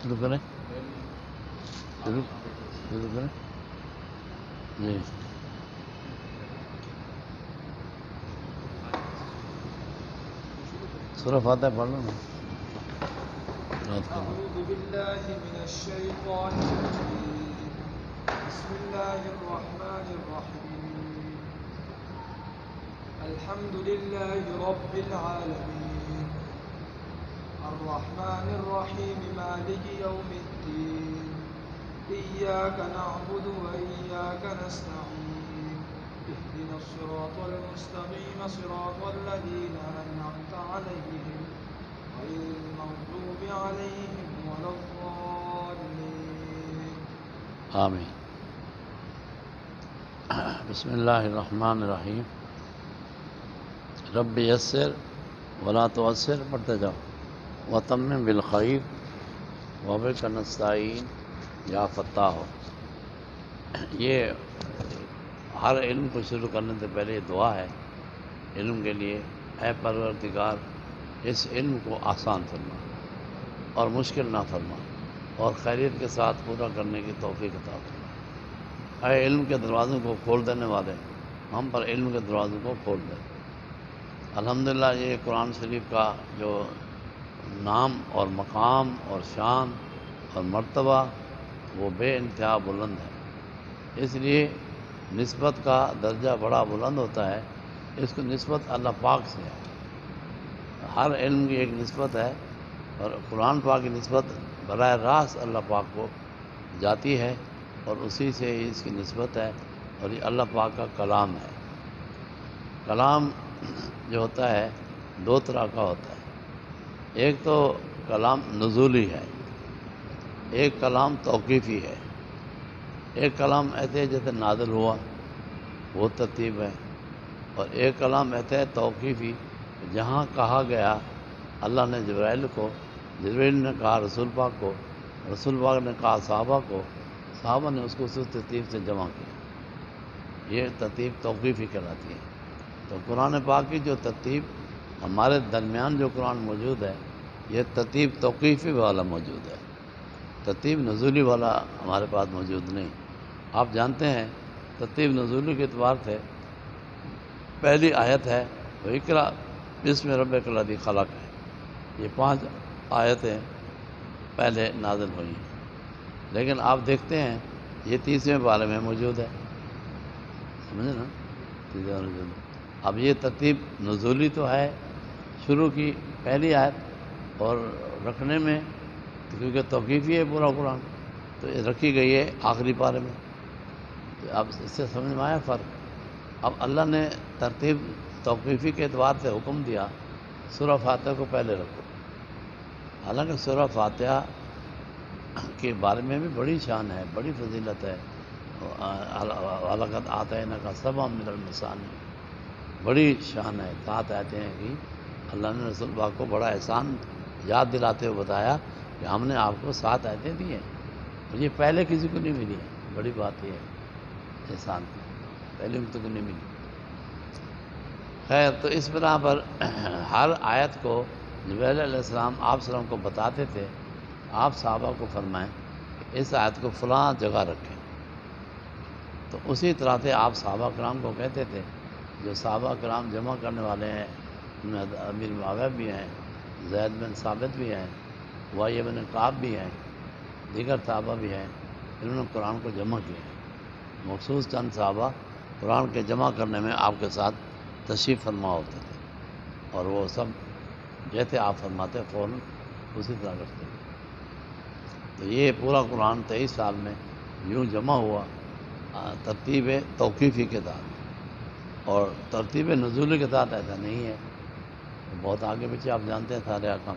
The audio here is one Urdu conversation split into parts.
شروع کریں شروع کریں جی سورہ فاتحہ پڑھ لو نا أعوذ بالله من الشيطان الرجيم بسم الله الرحمن الرحيم الحمد لله رب العالمين الرحمن الرحيم مالك يوم الدين إياك نعبد وإياك نستعين اهدنا الصراط المستقيم صراط الذين أنعمت عليهم غير المغضوب عليهم ولا الضالين آمین بسم اللہ الرحمن الرحیم رب یسر ولا تعسر پڑھتے جاؤ وتمم بالخیر وبک نستعین یا فتاح. یہ ہر علم کو شروع کرنے سے پہلے یہ دعا ہے علم کے لیے، اے پروردگار اس علم کو آسان فرما اور مشکل نہ فرما اور خیریت کے ساتھ پورا کرنے کی توفیق عطا فرما. اے علم کے دروازوں کو کھول دینے والے، ہم پر علم کے دروازوں کو کھول دے. الحمدللہ یہ قرآن شریف کا جو نام اور مقام اور شان اور مرتبہ وہ بے انتہا بلند ہے، اس لیے نسبت کا درجہ بڑا بلند ہوتا ہے. اس کو نسبت اللہ پاک سے ہے. ہر علم کی ایک نسبت ہے اور قرآن پاک کی نسبت براہ راست اللہ پاک کو جاتی ہے اور اسی سے ہی اس کی نسبت ہے. اور یہ اللہ پاک کا کلام ہے. کلام جو ہوتا ہے دو طرح کا ہوتا ہے. ایک تو کلام نزولی ہے، ایک کلام توقیفی ہے. ایک کلام ایسے جیسے نازل ہوا وہ ترتیب ہے، اور ایک کلام ایسے ہے توقیفی جہاں کہا گیا اللہ نے جبرائیل نے کہا رسول پاک کو، رسول پاک نے کہا صحابہ کو، صحابہ نے اس کو اس ترتیب سے جمع کیا. یہ ترتیب توقیفی کہلاتی ہے. تو قرآن پاک کی جو ترتیب ہمارے درمیان جو قرآن موجود ہے یہ ترتیب توقیفی والا موجود ہے، ترتیب نزولی والا ہمارے پاس موجود نہیں. آپ جانتے ہیں ترتیب نزولی کے اعتبار سے پہلی آیت ہے وہ اقرأ بسم ربک الذی خلق ہے. یہ 5 آیتیں پہلے نازل ہوئی ہیں، لیکن آپ دیکھتے ہیں یہ 30ویں پارے میں موجود ہے. سمجھے نا؟ 30ویں موجود ہے. اب یہ ترتیب نزولی تو ہے، شروع کی پہلی آیت، اور رکھنے میں کیونکہ توقیفی ہے پورا قرآن تو یہ رکھی گئی ہے آخری پارے میں. تو اب اس سے سمجھ میں آیا فرق. اب اللہ نے ترتیب توقیفی کے اعتبار سے حکم دیا سورہ فاتحہ کو پہلے رکھو. حالانکہ سورہ فاتحہ کے بارے میں بھی بڑی شان ہے، بڑی فضیلت ہے. وَلَقَدْ آتَيْنَاكَ سَبْعًا مِنَ الْمَثَانِي، بڑی شان ہے. 7 آیتیں ہیں کہ اللہ نے رسول پاک کو بڑا احسان یاد دلاتے ہوئے بتایا کہ ہم نے آپ کو 7 آیتیں دی ہیں، اور یہ پہلے کسی کو نہیں ملی ہے. بڑی بات یہ ہے احسان کی، پہلے کو نہیں ملی. خیر، تو اس بنا پر ہر آیت کو جبرائیل علیہ السلام آپ صلی اللہ علیہ وسلم کو بتاتے تھے. آپ صحابہ کو فرمائیں کہ اس آیت کو فلاں جگہ رکھیں. تو اسی طرح سے آپ صحابہ کرام کو کہتے تھے. جو صحابہ کرام جمع کرنے والے ہیں ان میں امیر معاویہ بھی ہیں، زید بن ثابت بھی ہیں، وحی بن کعب بھی ہیں، دیگر صحابہ بھی ہیں. انہوں نے قرآن کو جمع کیا ہے. مخصوص چند صحابہ قرآن کے جمع کرنے میں آپ کے ساتھ تشریف فرما ہوتے تھے، اور وہ سب جیسے آپ فرماتے فوراً اسی طرح کرتے تھے. تو یہ پورا قرآن 23 سال میں یوں جمع ہوا ترتیب توقیفی کے تحت، اور ترتیب نزولی کے تحت ایسا نہیں ہے. بہت آگے پیچھے آپ جانتے ہیں سارے احکام.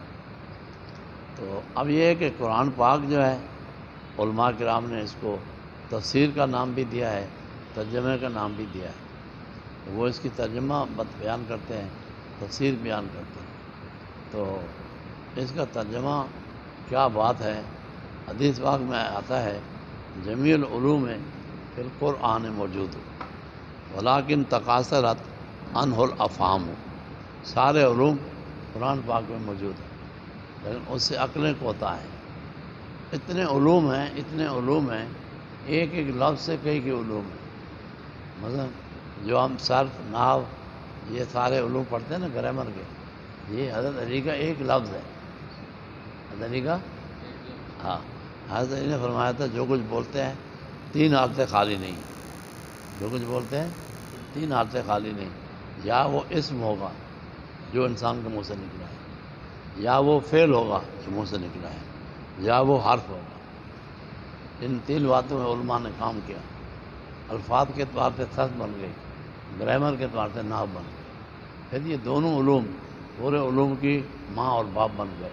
تو اب یہ ہے کہ قرآن پاک جو ہے علماء کرام نے اس کو تفسیر کا نام بھی دیا ہے، ترجمے کا نام بھی دیا ہے. وہ اس کی ترجمہ بیان کرتے ہیں، تفسیر بیان کرتے ہیں. تو اس کا ترجمہ کیا بات ہے. حدیث پاک میں آتا ہے جمیع العلوم فی القرآن موجود ولیکن تقاصرت عنہ الافہام. سارے علوم قرآن پاک میں موجود ہیں لیکن اس سے عقلیں کوتا ہیں. اتنے علوم ہیں ایک ایک لفظ سے کئی علوم ہیں. مثلا جو ہم صرف نحو یہ سارے علوم پڑھتے ہیں نا گرامر کے، یہ حضرت علی کا ایک لفظ ہے. حضرت علی کا ہاں حضرت علی نے فرمایا تھا جو کچھ بولتے ہیں 3 حالتیں خالی نہیں. جو کچھ بولتے ہیں 3 حالتیں خالی نہیں. یا وہ اسم ہوگا جو انسان کے منہ سے نکلا ہے، یا وہ فعل ہوگا جو منہ سے نکلا ہے، یا وہ حرف ہوگا. ان 3 باتوں میں علماء نے کام کیا. الفاظ کے اعتبار سے سرف بن گئی، گرامر کے اعتبار سے نحو بن گئی. پھر یہ دونوں علوم پورے علوم کی ماں اور باپ بن گئے.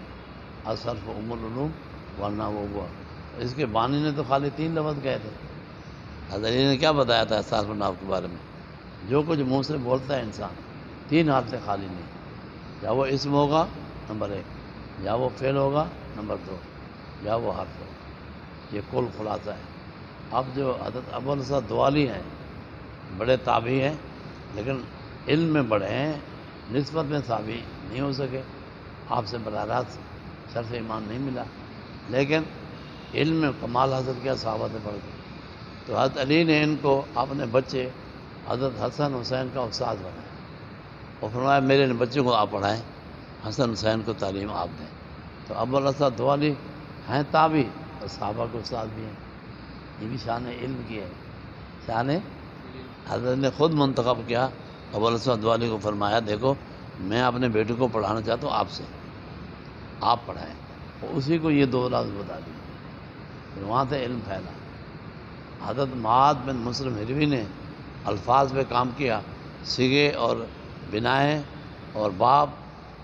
الصرف ام العلوم ورنہ وہ اس کے بانی نے تو خالی 3 لفظ کہے تھے. حضرت علی نے کیا بتایا تھا صرف و نحو کے بارے میں؟ جو کچھ منہ سے بولتا ہے انسان 3 حالتیں خالی نہیں. یا وہ اسم ہوگا نمبر 1، یا وہ فعل ہوگا نمبر 2، یا وہ حرف ہوگا. یہ کل خلاصہ ہے. اب جو حضرت ابوالحسن دوالی ہیں بڑے تابعی ہیں، لیکن علم میں بڑے ہیں، نسبت میں تابعی نہیں ہو سکے. آپ سے براہ راست شرف ایمان نہیں ملا، لیکن علم میں کمال حاصل کیا صحابہ سے پڑھ کے. تو حضرت علی نے ان کو اپنے بچے حضرت حسن حسین کا استاد بنایا اور فرمایا میرے بچوں کو آپ پڑھائیں، حسن حسین کو تعلیم آپ دیں. تو ابوالحسن دوالی ہیں تابعی اور صحابہ کے استاد بھی ہیں. یہ بھی شان علم کی ہے. شان حضرت نے خود منتخب کیا. ابوالحسن دوالی کو فرمایا دیکھو میں اپنے بیٹے کو پڑھانا چاہتا ہوں آپ سے، آپ پڑھائیں. اور اسی کو یہ 2 لفظ بتا دیے. پھر وہاں سے علم پھیلا. حضرت معاذ بن مسلم ہروی نے الفاظ پہ کام کیا، صیغے اور بنائیں اور باب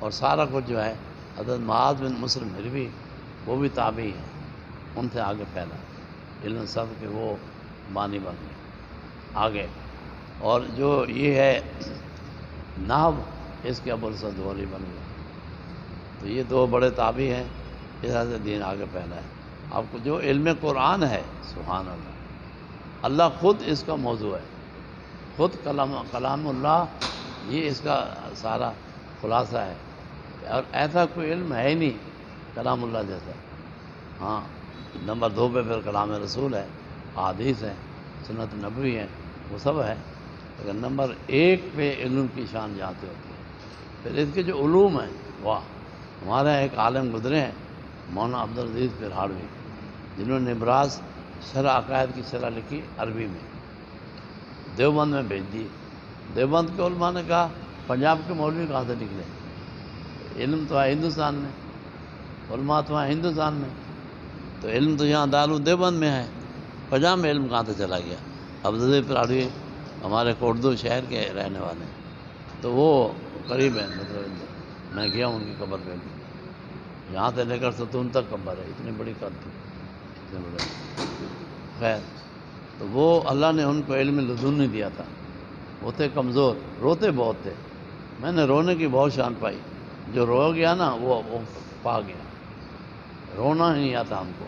اور سارا کچھ جو ہے. حضرت معاذ بن مسلم ہروی وہ بھی تابعی ہیں، ان سے آگے پھیلا علم صرف کے وہ بانی بن گئے آگے. اور جو یہ ہے نحو اس کے ابوالحسن دوالی بن گئے. تو یہ 2 بڑے تابعی ہیں، اس طرح سے دین آگے پھیلا ہے. آپ کو جو علم قرآن ہے سبحان اللہ، اللہ خود اس کا موضوع ہے. خود کلام اللہ یہ اس کا سارا خلاصہ ہے. اور ایسا کوئی علم ہے ہی نہیں کلام اللہ جیسا. ہاں نمبر 2 پہ پھر کلام رسول ہے، احادیث ہیں، سنت نبوی ہیں، وہ سب ہے. لیکن نمبر 1 پہ علم کی شان جہاں سے ہوتی ہے. پھر اس کے جو علوم ہیں واہ. ہمارے ایک عالم گزرے ہیں مولانا عبدالعزیز پرہاڑوی، جنہوں نے نبراس شرح عقائد کی شرح لکھی عربی میں، دیوبند میں بھیج دی. دیوبند کے علماء نے کہا پنجاب کے مولوی کہاں سے نکلے؟ علم تو ہے ہندوستان میں، علماء تو ہیں ہندوستان میں، تو علم تو یہاں دارالدیوبند میں ہے، پنجاب میں علم کہاں سے چلا گیا؟ عبدالعزیز پرہاڑوی ہمارے کوردو شہر کے رہنے والے ہیں. تو وہ قریب ہیں، مطلب میں گیا ہوں ان کی قبر پہ بھی. یہاں سے لے کر ستون تک قبر ہے، اتنی بڑی قبر تھی، اتنے بڑے. خیر تو وہ اللہ نے ان کو علم لدنی دیا تھا. وہ تھے کمزور، روتے بہت تھے. میں نے رونے کی بہت شان پائی. جو رو گیا نا وہ پا گیا. رونا ہی نہیں آتا ہم کو.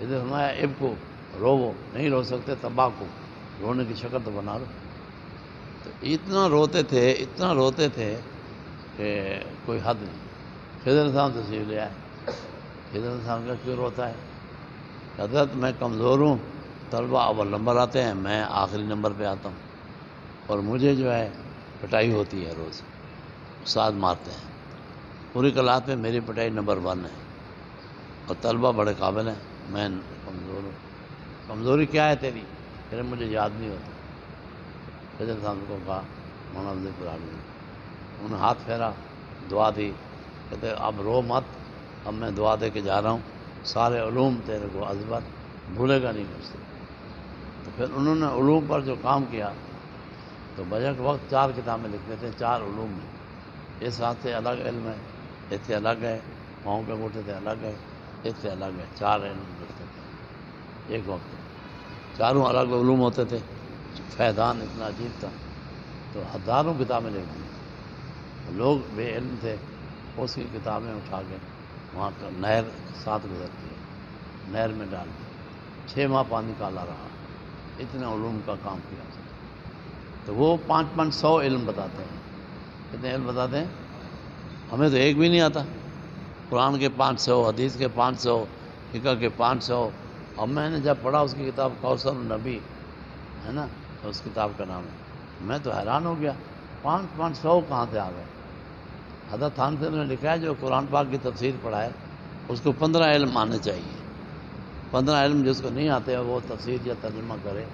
اسے فرمایا اب کو رو، نہیں رو سکتے تباہ کو رونے کی شکل تو بنا لو. تو اتنا روتے تھے کہ کوئی حد نہیں. خضر صاحب تشریف لے آئے. خضر صاحب کا کیوں روتا ہے؟ حضرت میں کمزور ہوں، طلبہ اول نمبر آتے ہیں، میں آخری نمبر پہ آتا ہوں، اور مجھے جو ہے پٹائی ہوتی ہے روز، استاد مارتے ہیں. پوری کلاس میں میری پٹائی نمبر 1 ہے، اور طلبہ بڑے قابل ہیں، میں کمزور ہوں. کمزوری کیا ہے تیری؟ پھر مجھے یاد نہیں ہوتا. خضر صاحب کو کہا مولانا عبدالعزیز پرہاڑوی نے، انہوں نے ہاتھ پھیرا، دعا دی. کہتے اب رو مت، اب میں دعا دے کے جا رہا ہوں، سارے علوم تیرے کو عظمت بھولے گا نہیں مجھ سے. تو پھر انہوں نے علوم پر جو کام کیا تو بجٹ وقت 4 کتابیں لکھتے تھے 4 علوم میں. اس ہاتھ سے الگ علم ہے، اس سے الگ ہے، پاؤں کے گوٹے سے الگ ہے، اس سے الگ ہے. 4 علم لکھتے تھے ایک وقت. چاروں الگ علوم ہوتے تھے. فیضان اتنا عجیب تھا تو ہزاروں کتابیں لکھ دی. لوگ بے علم تھے، اس کی کتابیں اٹھا کے وہاں کا نہر ساتھ گزرتی ہے، نہر میں ڈال دی. 6 ماہ پانی کالا رہا. اتنے علوم کا کام کیا. تو وہ 500 علم بتاتے ہیں. کتنے علم بتاتے ہیں؟ ہمیں تو ایک بھی نہیں آتا. قرآن کے 500، حدیث کے 500، ایک کے 500. اب میں نے جب پڑھا اس کی کتاب کوثر النبی ہے نا، اس کتاب کا نام ہے، میں تو حیران ہو گیا 500 کہاں سے آ گئے. حضرت تھانوی صاحب نے لکھا ہے جو قرآن پاک کی تفسیر پڑھائے اس کو 15 علم آنے چاہیے. 15 علم جس کو نہیں آتے وہ تفسیر یا ترجمہ کرے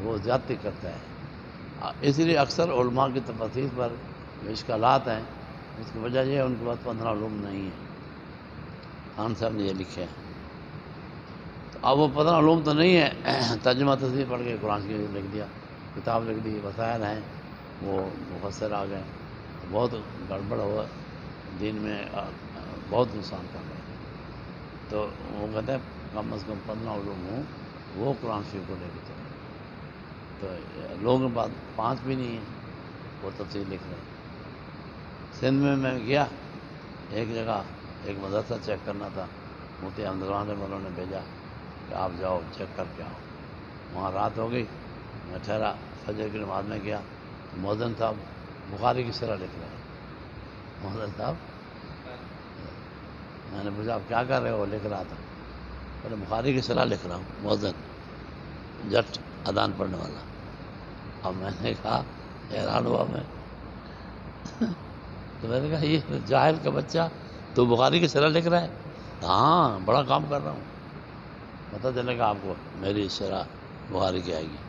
وہ زیادتی کرتا ہے. اس لیے اکثر علماء کی تفسیر پر جو اشکالات ہیں اس کی وجہ یہ ہے ان کے پاس 15 علوم نہیں ہیں. خان صاحب نے یہ لکھے ہیں. تو اب وہ 15 علوم تو نہیں ہے، ترجمہ تفسیر پڑھ کے قرآن کی لکھ دیا، کتاب لکھ دی، وسائل ہیں وہ مفسر آ گئے، بہت گڑبڑ ہوا دین میں، بہت نقصان کر رہے. تو وہ کہتے ہیں کم از کم 15 علوم ہوں وہ قرآن شریف کو لے کے چلے. تو لوگوں کے پاس 5 بھی نہیں ہیں وہ تفسیر لکھ رہے ہیں. سندھ میں گیا ایک جگہ ایک مدرسہ چیک کرنا تھا، مفتی احمد رحمان والوں نے بھیجا کہ آپ جاؤ چیک کر کے آؤ. وہاں رات ہو گئی، میں ٹھہرا، فجر کی نماز میں گیا، مؤذن صاحب بخاری کی شرح لکھ رہے ہیں. مؤذن صاحب میں نے پوچھا آپ کیا کر رہے ہو؟ وہ لکھ رہا تھا. میں بخاری کی شرح لکھ رہا ہوں. مؤذن جٹ اذان پڑھنے والا. اب میں نے کہا حیران ہوا میں تو میں نے کہا یہ جاہل کا بچہ تو بخاری کی شرح لکھ رہا ہے؟ ہاں بڑا کام کر رہا ہوں. پتہ چلے گا آپ کو میری شرح بخاری کی آئے گی.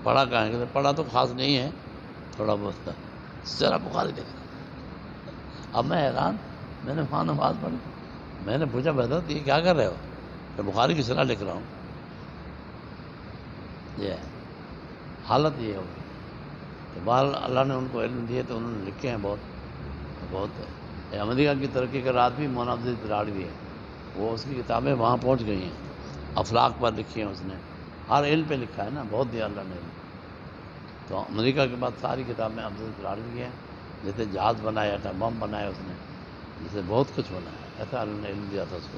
پڑھا کہاں ہے؟ پڑھا تو خاص نہیں ہے، تھوڑا بہت شرح بخاری لکھ رہا. اب میں حیران، میں نے وہاں نماز پڑھی، میں نے پوچھا حضرت یہ کیا کر رہے ہو؟ کہ بخاری کی شرح لکھ رہا ہوں. یہ حالت یہ ہوگی. تو بہرحال اللہ نے ان کو علم دیے تو انہوں نے لکھے ہیں بہت. امریکہ کی ترقی کے رات بھی مولانا عبد العزیز براڑوی ہے، وہ اس کی کتابیں وہاں پہنچ گئی ہیں. افلاق پر لکھی ہیں اس نے، ہر علم پہ لکھا ہے نا، بہت دیا اللہ نے علم. تو امریکہ کے بعد ساری کتابیں عبد العزیز براڑوی کی ہیں. جیسے جہاز بنایا تھا، بم بنایا اس نے، جیسے بہت کچھ بنایا. ایسا اللہ نے علم دیا تھا اس کو،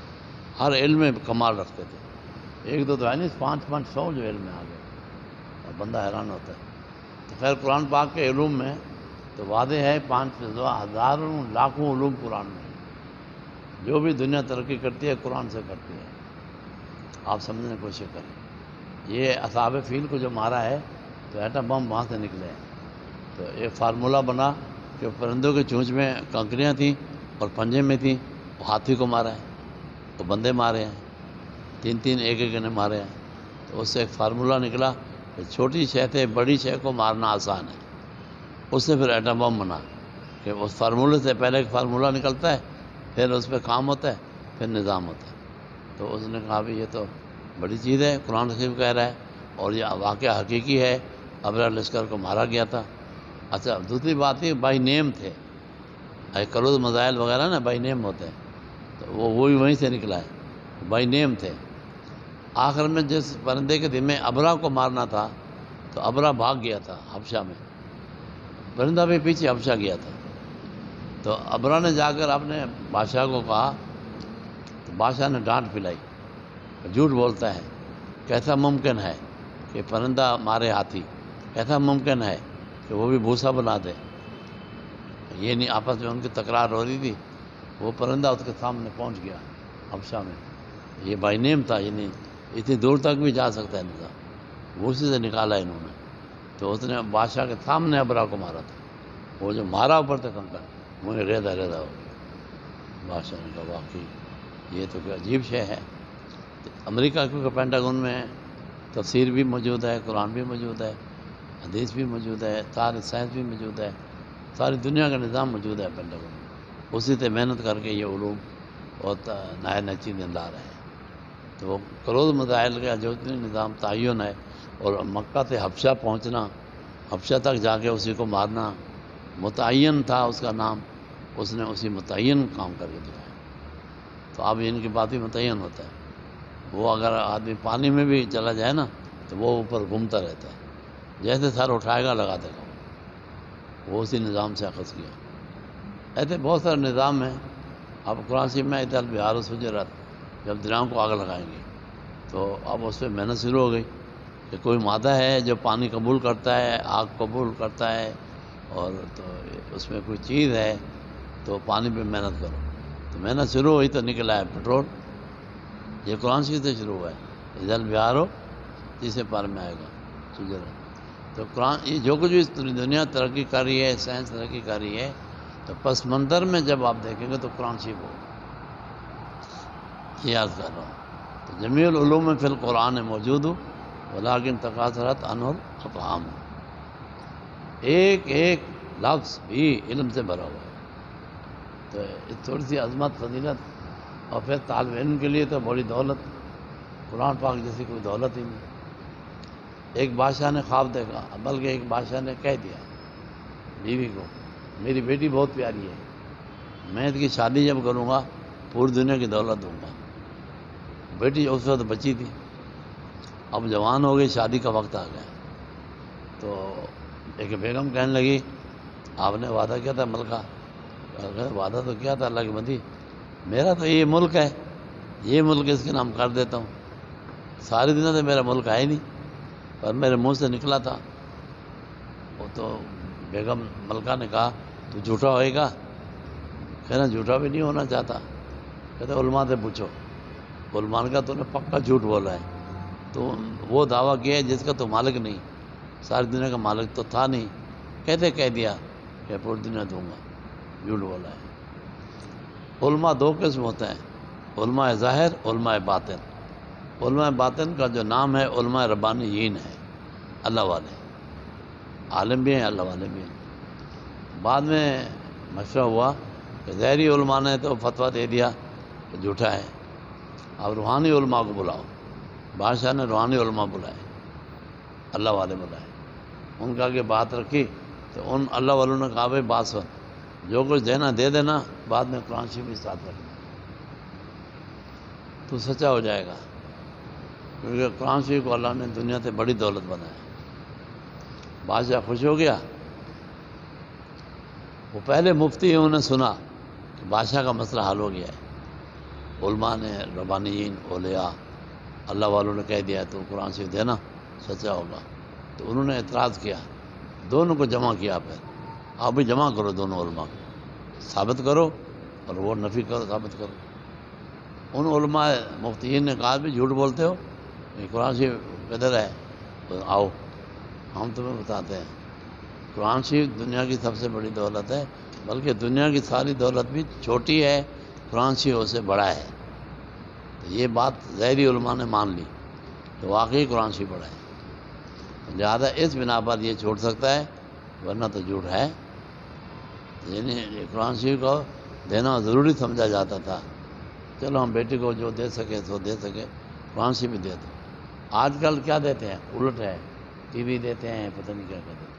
ہر علم میں کمال رکھتے تھے. ایک دو تو ہے نہیں، 500 جو علم میں آ گئے اور بندہ حیران ہوتا ہے. تو خیر قرآن پاک کے علوم میں تو واضح ہے 500 ہزاروں لاکھوں علوم قرآن میں ہیں. جو بھی دنیا ترقی کرتی ہے قرآن سے کرتی ہے. آپ سمجھنے کی کوشش کریں. یہ اصحاب فیل کو جو مارا ہے تو ایٹم بم وہاں سے نکلے ہیں. تو ایک فارمولہ بنا کہ پرندوں کے چونچ میں کنکریاں تھیں اور پنجے میں تھیں، وہ ہاتھی کو مارا ہے، وہ بندے مارے ہیں، 3 ایک نے مارے ہیں. تو اس سے ایک فارمولہ نکلا کہ چھوٹی شے سے بڑی شے کو مارنا آسان ہے. اس سے پھر ایٹم بم بنا کہ اس فارمولے سے پہلے ایک فارمولہ نکلتا ہے، پھر اس پہ کام ہوتا ہے، پھر نظام ہوتا ہے. تو اس نے کہا بھی یہ تو بڑی چیز ہے، قرآن شریف کہہ رہا ہے اور یہ واقعہ حقیقی ہے. ابرہ لشکر کو مارا گیا تھا. اچھا دوسری بات یہ بائی نیم تھے، کروز مزائل وغیرہ نا بائی نیم ہوتے ہیں، تو وہی وہیں سے نکلا ہے، بائی نیم تھے. آخر میں جس پرندے کے دل میں ابرہ کو مارنا تھا تو ابرہ بھاگ گیا تھا حبشہ میں، پرندہ بھی پیچھے حبشہ گیا تھا. تو ابرہ نے جا کر اپنے بادشاہ کو کہا تو بادشاہ نے ڈانٹ پلائی، جھوٹ بولتا ہے، کیسا ممکن ہے کہ پرندہ مارے ہاتھی، کیسا ممکن ہے کہ وہ بھی بھوسا بنا دے. یہ نہیں، آپس میں ان کی تکرار ہو رہی تھی. وہ پرندہ اس کے سامنے پہنچ گیا حبشہ میں. یہ بائی نیم تھا، یہ نہیں اتنی دور تک بھی جا سکتا ہے نظام، بھوسے سے نکالا انہوں نے. تو اس نے بادشاہ کے سامنے ابرہ کو مارا تھا. وہ جو مارا اوپر سے کنکر مجھے ریزہ ہو گیا. بادشاہ نے کہا واقعی یہ تو کوئی عجیب شے ہے. امریکہ کے پینٹاگون میں تفسیر بھی موجود ہے، قرآن بھی موجود ہے، حدیث بھی موجود ہے، سارے سائنس بھی موجود ہے، ساری دنیا کا نظام موجود ہے پینٹاگون میں. اسی سے محنت کر کے یہ علوم بہت نئے نئے چیزیں لا رہے ہیں. تو وہ کروز مسائل کا جو نظام تعین ہے اور مکہ سے حبشہ پہنچنا، حبشہ تک جا کے اسی کو مارنا، متعین تھا اس کا نام، اس نے اسی متعین کام کر کے دکھایا. تو اب ان کی بات ہی متعین ہوتا ہے. وہ اگر آدمی پانی میں بھی چلا جائے نا تو وہ اوپر گھومتا رہتا ہے، جیسے سر اٹھائے گا لگا دے گا. وہ اسی نظام سے اخذ کیا. ایسے بہت سارے نظام ہیں. اب قرآن شریف میں ادھر بہار و سجرات جب دریاؤں کو آگ لگائیں گے تو اب اس پہ محنت شروع ہو گئی کہ کوئی مادہ ہے جو پانی قبول کرتا ہے، آگ قبول کرتا ہے، اور تو اس میں کوئی چیز ہے تو پانی پہ محنت کرو. تو محنت شروع ہوئی تو نکلا ہے پٹرول. یہ قرآن شریف سے شروع ہوا ہے. ادھر بہار ہو تیسرے پار میں آئے گا سجر. تو قرآن یہ جو کچھ بھی دنیا ترقی کر رہی ہے، سائنس ترقی کر رہی ہے، تو پس منظر میں جب آپ دیکھیں گے تو قرآن شریف ہوگا. یہ یاد کر رہا ہوں. تو جمیع العلوم فی القرآن موجود ہو ولیکن تقاصرت عنہ الافہام. ایک ایک لفظ بھی علم سے بھرا ہوا ہے. تو تھوڑی سی عظمت، فضیلت، اور پھر طالب علم کے لیے تو بڑی دولت. قرآن پاک جیسی کوئی دولت ہی نہیں. ایک بادشاہ نے خواب دیکھا، بلکہ ایک بادشاہ نے کہہ دیا بیوی کو میری بیٹی بہت پیاری ہے، میں اس کی شادی جب کروں گا پوری دنیا کی دولت دوں گا. بیٹی اس وقت بچی تھی، اب جوان ہو گئی، شادی کا وقت آ گیا. تو ایک بیگم کہنے لگی آپ نے وعدہ کیا تھا ملکہ. وعدہ تو کیا تھا اللہ کی بندی، میرا تو یہ ملک ہے، یہ ملک اس کے نام کر دیتا ہوں. ساری دنیا تو میرا ملک ہے ہی نہیں، پر میرے منہ سے نکلا تھا. وہ تو بیگم ملکہ نے کہا تو جھوٹا ہوئے گا؟ کہنا جھوٹا بھی نہیں ہونا چاہتا. کہتے علماء سے پوچھو. علماء نے کہا تو نے پکا جھوٹ بولا ہے، تو وہ دعویٰ کیا ہے جس کا تو مالک نہیں، ساری دنیا کا مالک تو تھا نہیں. کہہ دیا کہ پوری دنیا دوں گا، جھوٹ بولا ہے. علماء دو قسم ہوتے ہیں، علماء ظاہر، علماء باطن. علماء باطن کا جو نام ہے علماء ربانیین ہے، اللہ والے، عالم بھی ہیں اللہ والے بھی ہیں. بعد میں مشورہ ہوا کہ ظاہری علماء نے تو فتویٰ دے دیا کہ جھوٹا ہے، اب روحانی علماء کو بلاؤ. بادشاہ نے روحانی علماء بلائے، اللہ والے بلائے، ان کا آگے بات رکھی. تو ان اللہ والوں نے کہا بھائی بات سن، جو کچھ دینا دے دینا، بعد میں قرآن شریف بھی ساتھ رکھنا، تو سچا ہو جائے گا. کیونکہ قرآن شریف کو اللہ نے دنیا سے بڑی دولت بنایا. بادشاہ خوش ہو گیا. وہ پہلے مفتی ہیں، انہوں نے سنا کہ بادشاہ کا مسئلہ حل ہو گیا ہے. علماء نے، ربانیین، اولیاء، اللہ والوں نے کہہ دیا تو قرآن شریف دینا سچا ہوگا. تو انہوں نے اعتراض کیا، دونوں کو جمع کیا. پھر آپ بھی جمع کرو دونوں علماء کو، ثابت کرو، اور وہ نفی کرو، ثابت کرو. ان علماء مفتیین نے کہا بھی جھوٹ بولتے ہو، یہ قرآن شریف کدھر ہے؟ تو آؤ ہم تمہیں بتاتے ہیں. قرآن شریف دنیا کی سب سے بڑی دولت ہے، بلکہ دنیا کی ساری دولت بھی چھوٹی ہے، قرآن شریف اس سے بڑا ہے. تو یہ بات ظاہری علماء نے مان لی کہ واقعی قرآن شریف بڑا ہے. لہٰذا اس بنا پر یہ چھوڑ سکتا ہے، ورنہ تو جھوٹ ہے. یعنی قرآن شریف کو دینا ضروری سمجھا جاتا تھا. چلو ہم بیٹے کو جو دے سکے سو دے سکے، قرآن شریف بھی دے دو. آج کل کیا دیتے ہیں؟ الٹ ہے، ٹی وی دیتے ہیں، پتہ نہیں کیا کہتے ہیں،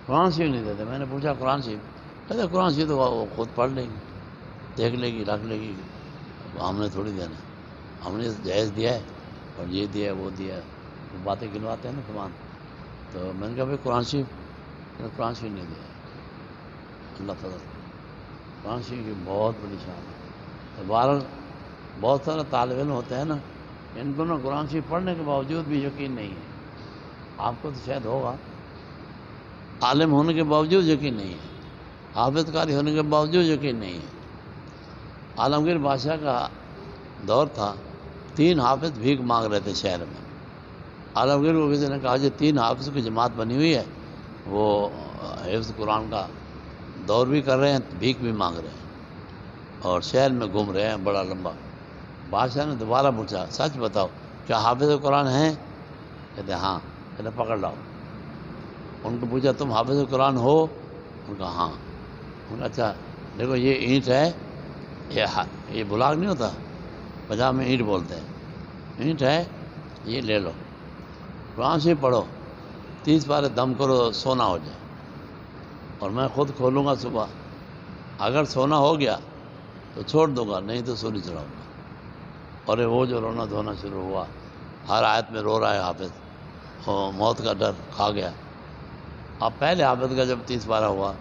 قرآن شریف نہیں دیتے. میں نے پوچھا قرآن شریف؟ کہتے قرآن شریف تو وہ خود پڑھ لے گی، دیکھ لے گی، رکھ لے گی، ہم نے تھوڑی دینا، ہم نے جائز دیا ہے اور یہ دیا ہے وہ دیا ہے، وہ باتیں گنواتے ہیں نا تمام. تو میں نے کہا بھائی قرآن شریف نہیں دیا. اللہ تعالیٰ قرآن شریف کی بہت بڑی شان ہے. تو بہرحال بہت سارے طالب علم ہوتے ہیں نا، ان کو نا قرآن شریف پڑھنے کے باوجود بھی یقین نہیں ہے. آپ کو تو شاید ہوگا، عالم ہونے کے باوجود یقین نہیں ہے، حافظ قاری ہونے کے باوجود یقین نہیں ہے. عالمگیر بادشاہ کا دور تھا، 3 حافظ بھیک مانگ رہے تھے شہر میں. عالمگیر کو کسی نے کہا کہ 3 حافظ کی جماعت بنی ہوئی ہے، وہ حفظ قرآن کا دور بھی کر رہے ہیں، بھیک بھی مانگ رہے ہیں، اور شہر میں گھوم رہے ہیں بڑا لمبا. بادشاہ نے دوبارہ پوچھا سچ بتاؤ کیا حافظ قرآن ہیں؟ کہتے ہاں. کہتے پکڑ لاؤ. ان کو پوچھا تم حافظ قرآن ہو؟ ان کا ہاں. ان کا اچھا دیکھو یہ اینٹ ہے، یہ بلاگ نہیں ہوتا، پنجاب میں اینٹ بولتے ہیں، اینٹ ہے، یہ لے لو، قرآن شریف پڑھو، 30 پارے دم کرو، سونا ہو جائے، اور میں خود کھولوں گا صبح. اگر سونا ہو گیا تو چھوڑ دوں گا، نہیں تو سوری چڑھاؤں گا. اور وہ جو رونا دھونا شروع ہوا، ہر آیت میں رو رہا ہے حافظ، موت کا ڈر کھا گیا. اب پہلے حافظ کا جب 30 پارہ ہوا،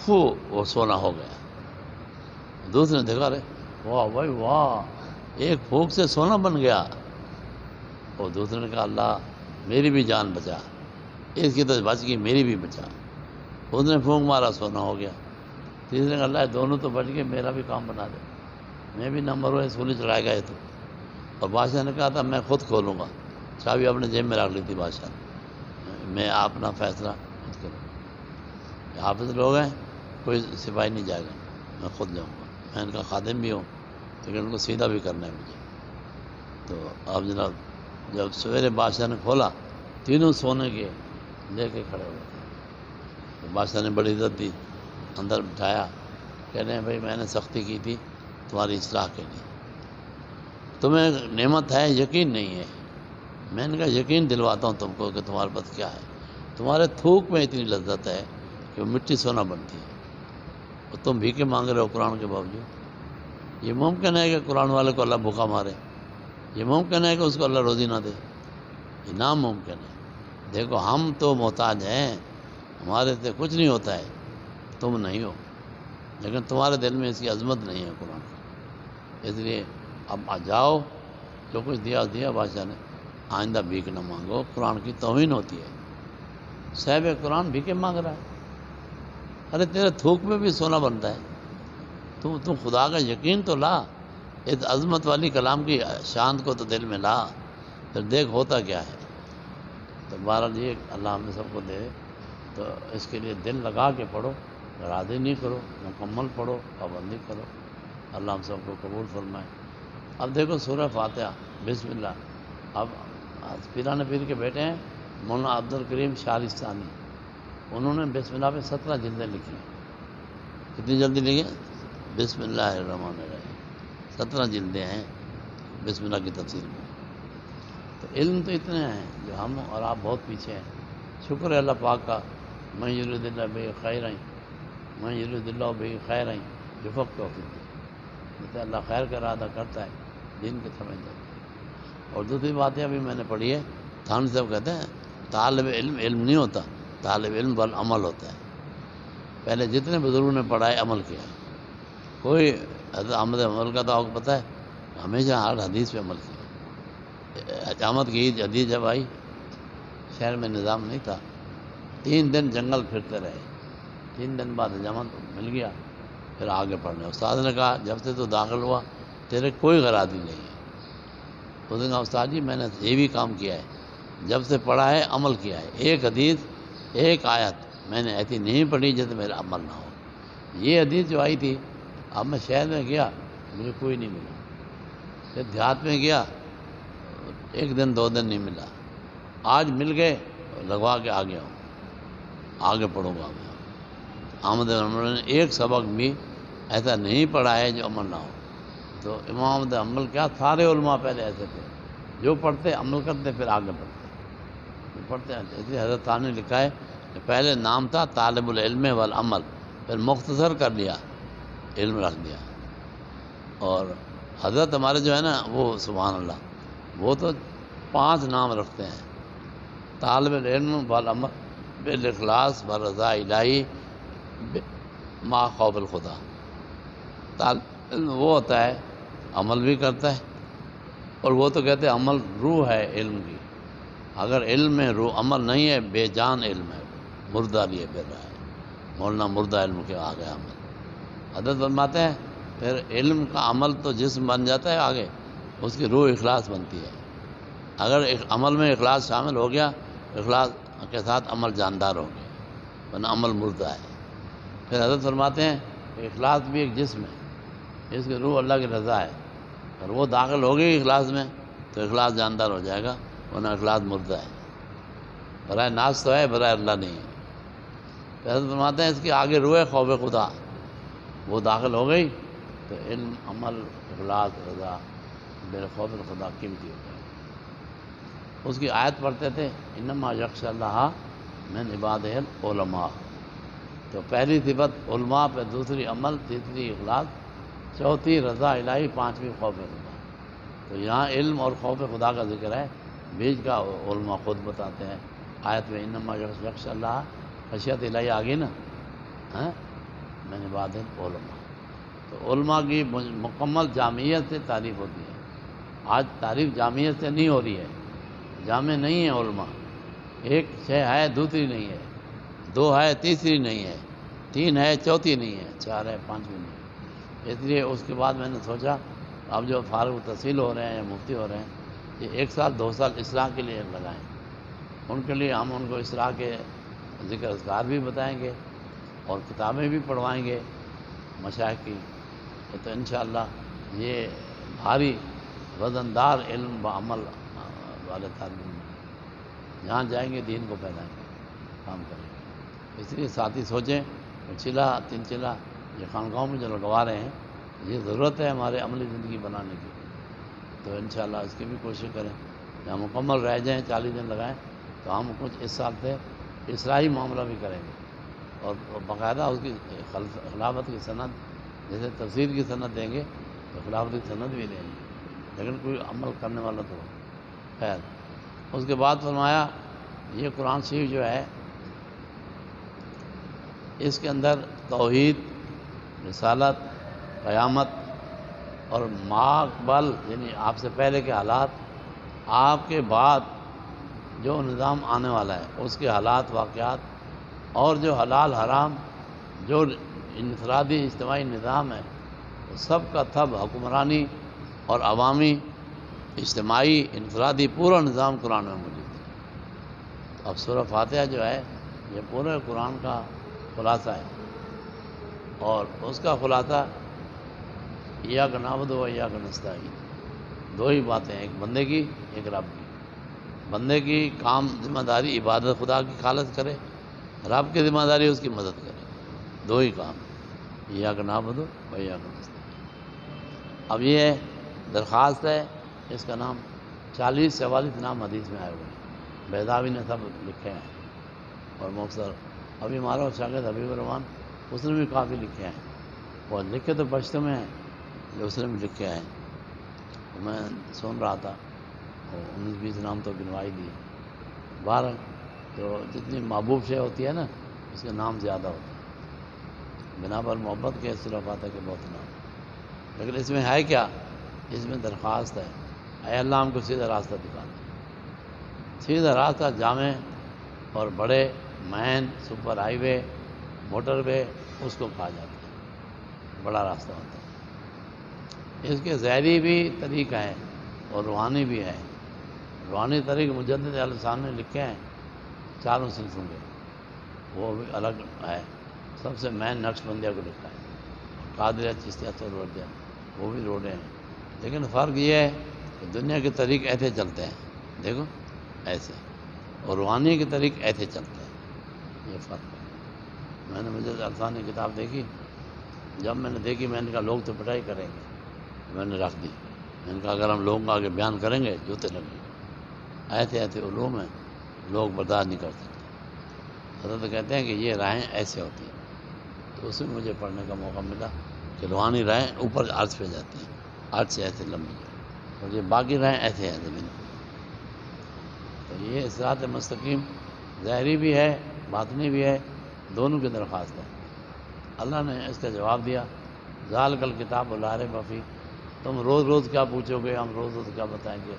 وہ سونا ہو گیا. دوسرے نے دیکھا رہے، واہ بھائی واہ، ایک پھونک سے سونا بن گیا. اور دوسرے نے کہا اللہ میری بھی جان بچا، اس کی تو بچ گئی، میری بھی بچا. اس نے پھونک مارا، سونا ہو گیا. تیسرے نے کہا اللہ دونوں تو بچ گئے، میرا بھی کام بنا دے، میں بھی نمبر 1 سولی چڑھائے گا. یہ تو اور بادشاہ نے کہا تھا میں خود کھولوں گا، چابی اپنے جیب میں رکھ لی تھی بادشاہ نے، میں اپنا فیصلہ خود کروں، حافظ لوگ ہیں کوئی سپاہی نہیں جائے گا، میں خود جاؤں گا، میں ان کا خادم بھی ہوں لیکن ان کو سیدھا بھی کرنا ہے مجھے۔ تو اب جناب جب سویرے بادشاہ نے کھولا تینوں سونے کے لے کے کھڑے ہوئے تھے، تو بادشاہ نے بڑی عزت دی، اندر بٹھایا، کہہ رہے ہیں بھائی میں نے سختی کی تھی تمہاری اصلاح کے لیے، تمہیں نعمت ہے یقین نہیں ہے، میں نے کہا یقین دلواتا ہوں تم کو کہ تمہارے پاس کیا ہے، تمہارے تھوک میں اتنی لذت ہے کہ مٹی سونا بنتی ہے، اور تم بھیکے مانگ رہے ہو قرآن کے باوجود۔ یہ ممکن ہے کہ قرآن والے کو اللہ بھوکا مارے، یہ ممکن ہے کہ اس کو اللہ روزی نہ دے، یہ ناممکن ہے۔ دیکھو ہم تو محتاج ہیں، ہمارے سے کچھ نہیں ہوتا ہے، تم نہیں ہو، لیکن تمہارے دل میں اس کی عظمت نہیں ہے قرآن کی، اس لیے اب جاؤ، جو کچھ دیا بادشاہ نے، آئندہ بھیک نہ مانگو، قرآن کی توہین ہوتی ہے۔ صاحب قرآن بھیکے مانگ رہا ہے، ارے تیرے تھوک میں بھی سونا بنتا ہے، تو خدا کا یقین تو لا، اس عظمت والی کلام کی شان کو تو دل میں لا، پھر دیکھ ہوتا کیا ہے۔ تو بہرحال یہ اللہ ہم سب کو دے، تو اس کے لیے دل لگا کے پڑھو، راضی نہیں کرو، مکمل پڑھو، پابندی کرو، اللہ ہم سب کو قبول فرمائے۔ اب دیکھو سورہ فاتحہ، بسم اللہ، اب پیران پیر کے بیٹے ہیں مولانا عبد الکریم شارستانی، انہوں نے بسم اللہ پہ 17 جلدیں لکھی ہیں۔ کتنی جلدی لکھی ہیں؟ بسم اللہ الرحمن الرحیم، 17 جلدیں ہیں بسم اللہ کی تفسیر میں۔ تو علم تو اتنے ہیں جو ہم اور آپ بہت پیچھے ہیں، شکر ہے اللہ پاک کا، من یرید اللہ بہ خیرا، من یرید اللہ بہ خیرا یفقہہ فی الدین، جیسے اللہ خیر کا ارادہ کرتا ہے دین کے سمجھ جاتا ہے۔ اور دوسری بات یہ ابھی میں نے پڑھی ہے، تھانوی صاحب کہتے ہیں طالب علم علم نہیں ہوتا، طالب علم بل عمل ہوتا ہے۔ پہلے جتنے بزرگوں نے پڑھا ہے عمل کیا ہے، کوئی حضرت احمد عمل کا تو آپ کو پتہ ہے ہمیشہ ہر حدیث پہ عمل کیا۔ احمد کی عید حدیث جب آئی، شہر میں نظام نہیں تھا، 3 دن جنگل پھرتے رہے، 3 دن بعد حجامت مل گیا، پھر آگے پڑھنے۔ استاد نے کہا جب سے تو داخل ہوا تیرے کوئی غرضی نہیں ہے، اس نے کہا استاد جی میں نے یہ بھی کام کیا ہے، جب سے پڑھا ہے عمل کیا ہے، ایک حدیث ایک آیت میں نے ایسی نہیں پڑھی جیسے میرا عمل نہ ہو۔ یہ حدیث جو آئی تھی، اب میں شہر میں گیا مجھے کوئی نہیں ملا، پھر دیہات میں گیا 1 دن 2 دن نہیں ملا، آج مل گئے لگوا کے آ گیا ہوں، آگے پڑھوں گا میں۔ احمد حنبل نے ایک سبق بھی ایسا نہیں پڑھا ہے جو عمل نہ ہو۔ تو امام احمد حنبل کیا، سارے علماء پہلے ایسے تھے، جو پڑھتے عمل کرتے پھر آگے بڑھتے پڑھتے ہیں۔ اس لیے حضرت ثانی نے لکھا ہے کہ پہلے نام تھا طالب العلم والعمل، پھر مختصر کر لیا، علم رکھ دیا۔ اور حضرت ہمارے جو ہے نا وہ سبحان اللہ، وہ تو 5 نام رکھتے ہیں، طالب العلم والعمل بالاخلاص برضا الہی ما خوف الخدا۔ طالب علم وہ ہوتا ہے عمل بھی کرتا ہے، اور وہ تو کہتے ہیں عمل روح ہے علم کی، اگر علم میں روح، عمل نہیں ہے بے جان علم ہے، مردہ لیے پھر رہا ہے، مولانا مردہ علم کے آ گیا عمل۔ حضرت فرماتے ہیں پھر علم کا عمل تو جسم بن جاتا ہے، آگے اس کی روح اخلاص بنتی ہے۔ اگر عمل میں اخلاص شامل ہو گیا، اخلاص کے ساتھ عمل جاندار ہو گیا، ورنہ عمل مردہ ہے۔ پھر حضرت فرماتے ہیں کہ اخلاص بھی ایک جسم ہے، اس کی روح اللہ کی رضا ہے، اور وہ داخل ہو گئی اخلاص میں تو اخلاص جاندار ہو جائے گا، ورنہ اخلاص مردہ ہے، برائے ناز تو ہے، برائے اللہ نہیں ہے۔ پھر حضرت فرماتے ہیں اس کی آگے روح خوف خدا، وہ داخل ہو گئی تو علم، عمل، اخلاص، رضا، بے خوف خدا قیمتی ہو جائے گا۔ اس کی آیت پڑھتے تھے انما یخشی اللہ من عبادہ العلماء، تو پہلی صفت علماء، پہ دوسری عمل، تیسری اخلاص، چوتھی رضا الہی، 5ویں خوف خدا۔ تو یہاں علم اور خوف خدا کا ذکر ہے، بیچ کا علماء خود بتاتے ہیں آیت میں انما یخشی اللہ، خشیت الہی آ گئی نا، من عبادہ العلماء۔ تو علماء کی مکمل جامعیت سے تعریف ہوتی ہے، آج تعریف جامعیت سے نہیں ہو رہی ہے، جامع نہیں ہے علماء، ایک شے ہے دوسری نہیں ہے، 2 ہے تیسری نہیں ہے، 3 ہے چوتھی نہیں ہے، 4 ہے 5ویں نہیں ہے۔ اس لیے اس کے بعد میں نے سوچا اب جو فارغ التحصیل ہو رہے ہیں یا مفتی ہو رہے ہیں، یہ 1 سال 2 سال اصلاح کے لیے لگائیں. ان کے لیے ہم ان کو اصلاح کے ذکر اذکار بھی بتائیں گے اور کتابیں بھی پڑھوائیں گے مشائخ کی. تو انشاءاللہ یہ بھاری وزندار علم و عمل والے طالب جہاں جائیں گے دین کو پھیلائیں گے، کام کریں گے. اس لیے ساتھی سوچیں کہ چلا 3 چلا یہ خانقاہوں میں جو لگوا رہے ہیں، یہ ضرورت ہے ہمارے عملی زندگی بنانے کی. تو انشاءاللہ اس کی بھی کوشش کریں کہ ہم مکمل رہ جائیں، 40 دن لگائیں تو ہم کچھ اس سال سے اصلاحی معاملہ بھی کریں گے اور باقاعدہ اس کی خلافت کی سند، جیسے تفسیر کی سند دیں گے تو خلافت کی سند بھی دیں گے، لیکن کوئی عمل کرنے والا تو خیر. اس کے بعد فرمایا یہ قرآن شریف جو ہے اس کے اندر توحید، رسالت، قیامت اور ماقبل یعنی آپ سے پہلے کے حالات، آپ کے بعد جو نظام آنے والا ہے اس کے حالات، واقعات اور جو حلال حرام، جو انفرادی اجتماعی نظام ہے، سب کا تھب حکمرانی اور عوامی اجتماعی انفرادی پورا نظام قرآن میں موجود ہے. اب سورہ فاتحہ جو ہے یہ پورے قرآن کا خلاصہ ہے اور اس کا خلاصہ ایاک نعبد و ایاک نستعین، 2 ہی باتیں ہیں، ایک بندے کی ایک رب کی. بندے کی کام ذمہ داری عبادت خدا کی خالص کرے، رب کی ذمہ داری اس کی مدد کرے. 2 ہی کام، ایاک نعبد و ایاک نستعین. اب یہ درخواست ہے، اس کا نام 40-44 نام حدیث میں آئے ہوئے ہیں، بیضاوی نے سب لکھے ہیں اور مختصر. ابھی ہمارا شاگرد حبیب الرحمان اس نے بھی کافی لکھے ہیں، اور لکھے تو پشتو میں ہیں جو اس نے بھی لکھے ہیں. میں سن رہا تھا 19-20 نام تو گنوائی دیے. بہرحال تو جتنی محبوب شے ہوتی ہے نا اس کے نام زیادہ ہوتے ہیں، بنا پر محبت کے سورہ فاتحہ کے بہت نام. لیکن اس میں ہے کیا؟ اس میں درخواست ہے، اے اللہ ہم کو سیدھا راستہ دکھا دیں. سیدھا راستہ جامع اور بڑے مین سپر ہائی وے، موٹر وے، اس کو کہا جاتا ہے بڑا راستہ ہوتا ہے. اس کے ظاہری بھی طریقہ ہے اور روحانی بھی ہے. روحانی طریق مجدد علیہ السلام نے لکھے ہیں 4 صنفوں کے، وہ بھی الگ ہے. سب سے مین نقش بندیہ کو لکھا ہے، قادریہ چشتیہ سہروردیہ وہ بھی روڑے ہیں. لیکن فرق یہ ہے کہ دنیا کے طریق ایسے چلتے ہیں، دیکھو ایسے، اور روحانی کے طریق ایسے چلتے ہیں. یہ فرق ہے. میں نے مجدد الفاظ کی کتاب دیکھی، جب میں نے دیکھی میں نے کہا لوگ تو پٹائی کریں گے، میں نے رکھ دی. میں نے کہا اگر ہم لوگوں کو آگے بیان کریں گے جوتے لگیں گے. ایسے ایسے علوم ہیں لوگ برداشت نہیں کر سکتے. حضرت کہتے ہیں کہ یہ راہیں ایسے ہوتی ہیں. تو اس میں مجھے پڑھنے کا موقع ملا کہ روحانی راہیں اوپر عرش پہ جاتی ہیں، عرش سے ایسے لمبی ہے، اور یہ باقی راہیں ایسے ہیں زمین پہ. تو یہ صراط مستقیم ظاہری بھی ہے باطنی بھی ہے، دونوں کی درخواست ہے. اللہ نے اس کا جواب دیا، ذالک الکتاب لا ریب فیہ. تم روز روز کیا پوچھو گے، ہم روز روز کیا بتائیں گے.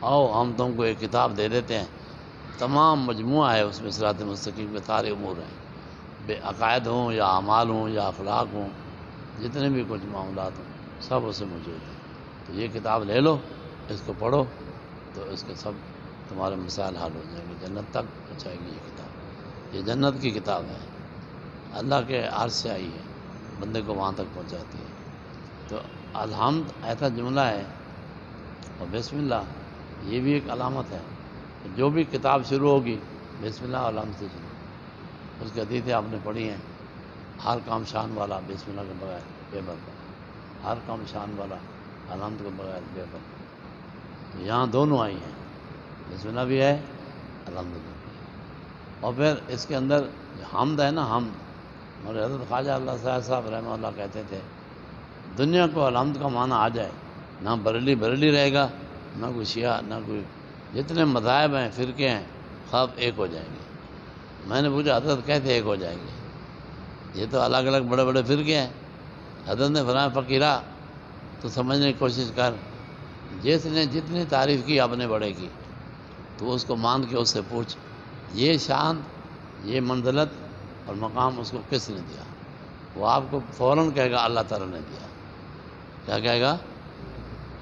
آؤ ہم تم کو ایک کتاب دے دیتے ہیں، تمام مجموعہ ہے اس میں صراط مستقیم کے سارے امور ہیں، بے عقائد ہوں یا اعمال ہوں یا اخلاق ہوں، جتنے بھی کچھ معاملات ہوں سب اس میں موجود ہیں. تو یہ کتاب لے لو، اس کو پڑھو تو اس کے سب تمہارے مسائل حل ہو جائیں گے. جنت تک پہنچائے گی یہ کتاب. یہ جنت کی کتاب ہے، اللہ کے عرش سے آئی ہے، بندے کو وہاں تک پہنچاتی ہے. تو الحمد ایسا جملہ ہے، اور بسم اللہ یہ بھی ایک علامت ہے. جو بھی کتاب شروع ہوگی بسم اللہ الحمد سے شروع. اس کی حدیثیں آپ نے پڑھی ہیں، ہر کام شان والا بسم اللہ کے بغیر بے برکت، ہر کام شان والا الحمد کے بغیر بے برکت. یہاں دونوں آئی ہیں، بسم اللہ بھی ہے الحمد بھی. اور پھر اس کے اندر حمد ہے نا، حمد. ہمارے حضرت خواجہ اللہ صاحب رحمہ اللہ کہتے تھے دنیا کو الحمد کا معنی آ جائے، نہ بریلی رہے گا، نہ کوئی شیعہ، نہ کوئی، جتنے مذاہب ہیں فرقے ہیں سب ایک ہو جائیں گے. میں نے پوچھا حضرت کیسے ایک ہو جائیں گے، یہ تو الگ الگ بڑے بڑے فرقے ہیں. حضرت نے فرمایا فقیرہ تو سمجھنے کی کوشش کر، جس نے جتنی تعریف کی اپنے بڑے کی تو اس کو مان کے اس سے پوچھ یہ شان، یہ منزلت اور مقام اس کو کس نے دیا. وہ آپ کو فوراً کہے گا اللہ تعالیٰ نے دیا. کیا کہے گا؟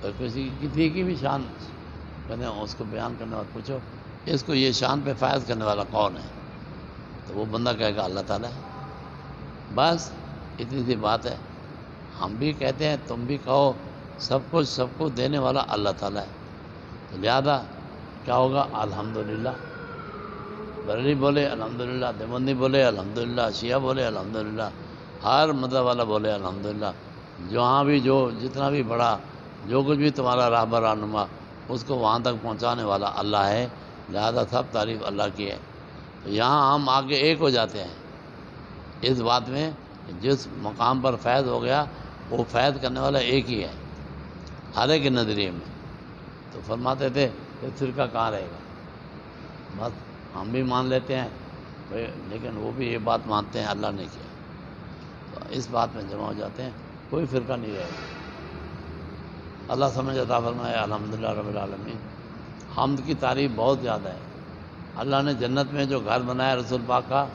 اور کسی کی بھی شان کرنے اس کو بیان کرنے والا پوچھو اس کو یہ شان پہ فائز کرنے والا کون ہے، تو وہ بندہ کہے گا اللہ تعالیٰ ہے۔ بس اتنی سی بات ہے۔ ہم بھی کہتے ہیں، تم بھی کہو، سب کو دینے والا اللہ تعالیٰ ہے۔ تو لہذا کیا ہوگا؟ الحمدللہ۔ بریلی بولے الحمدللہ، دیوبندی بولے الحمدللہ، شیعہ بولے الحمدللہ، ہر مذہب والا بولے الحمدللہ۔ جہاں بھی جتنا بھی بڑا جو کچھ بھی تمہارا راہبر رہنما اس کو وہاں تک پہنچانے والا اللہ ہے، لہذا سب تعریف اللہ کی ہے۔ تو یہاں ہم آگے ایک ہو جاتے ہیں اس بات میں، جس مقام پر فیض ہو گیا وہ فیض کرنے والا ایک ہی ہے ہر ایک کے نظریے میں۔ تو فرماتے تھے کہ فرقہ کہاں رہے گا؟ بس ہم بھی مان لیتے ہیں لیکن وہ بھی یہ بات مانتے ہیں اللہ نے کیا، تو اس بات میں جمع ہو جاتے ہیں، کوئی فرقہ نہیں رہے گا۔ اللہ سمجھ عطا فرمائے۔ الحمدللہ رب العالمین۔ حمد کی تعریف بہت زیادہ ہے۔ اللہ نے جنت میں جو گھر بنایا رسول پاک کا،